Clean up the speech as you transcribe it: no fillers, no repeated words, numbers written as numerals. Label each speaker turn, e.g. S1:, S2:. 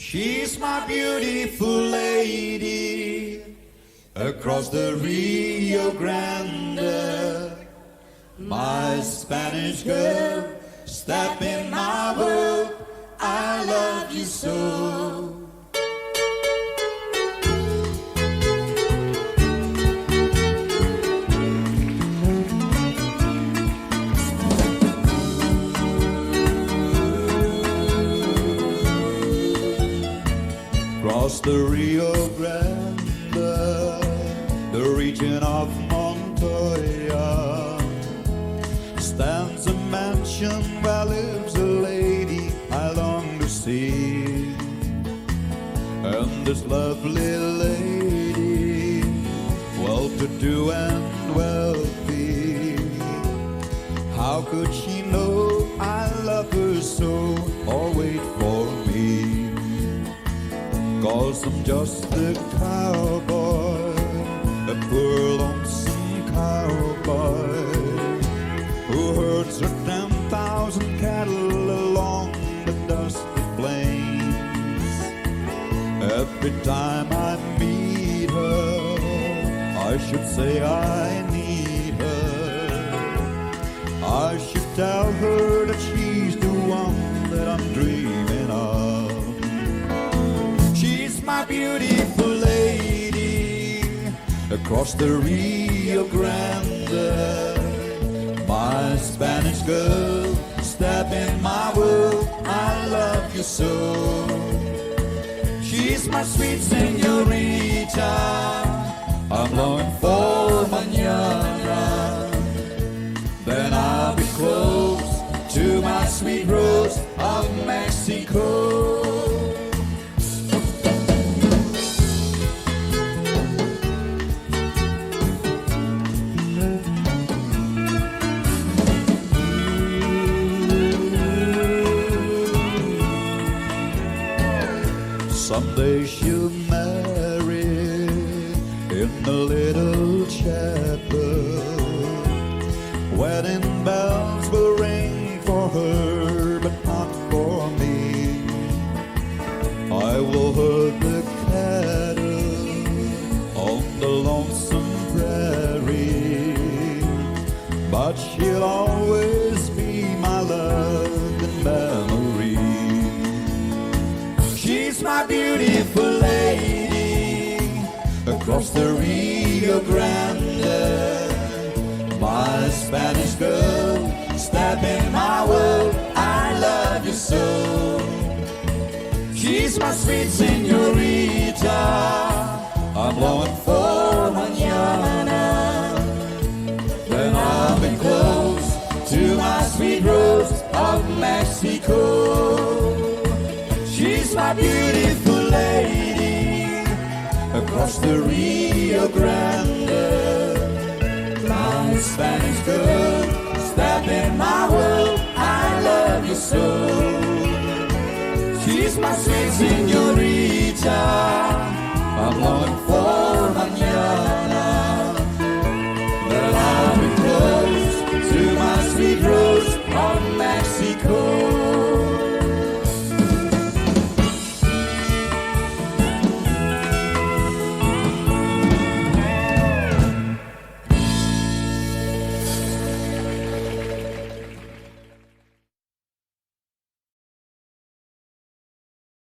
S1: She's my beautiful lady across the Rio Grande. My Spanish girl, step in my world, I love you so. Across the Rio Grande, the region of Montoya, stands a mansion where lives a lady I long to see. And this lovely lady, well-to-do and wealthy, how could she know I love her so or wait for me? 'Cause I'm just a cowboy, a poor lonesome cowboy, who herds her 10,000 cattle along the dusty plains. Every time I meet her, I should say I need her. I should tell her that she's the one that I'm dreaming of. She's my beautiful lady across the Rio Grande. My Spanish girl, step in my world, I love you so. She's my sweet señorita, I'm longing for mañana. Then I'll be close to my sweet rose of Mexico. Someday she'll marry in a little chapel. Wedding bells will ring for her, but not for me. I will herd the cattle on the lonesome prairie, but she'll always be my love and memory. She's my beautiful lady across the Rio Grande. My Spanish girl, step in my world, I love you so. She's my sweet señorita, I'm longing for mañana. Then I'll be close to my sweet rose of Mexico. She's my beautiful lady across the Rio Grande. My Spanish girl, step in my world, I love you so. She's my sweet señorita, I'm longing for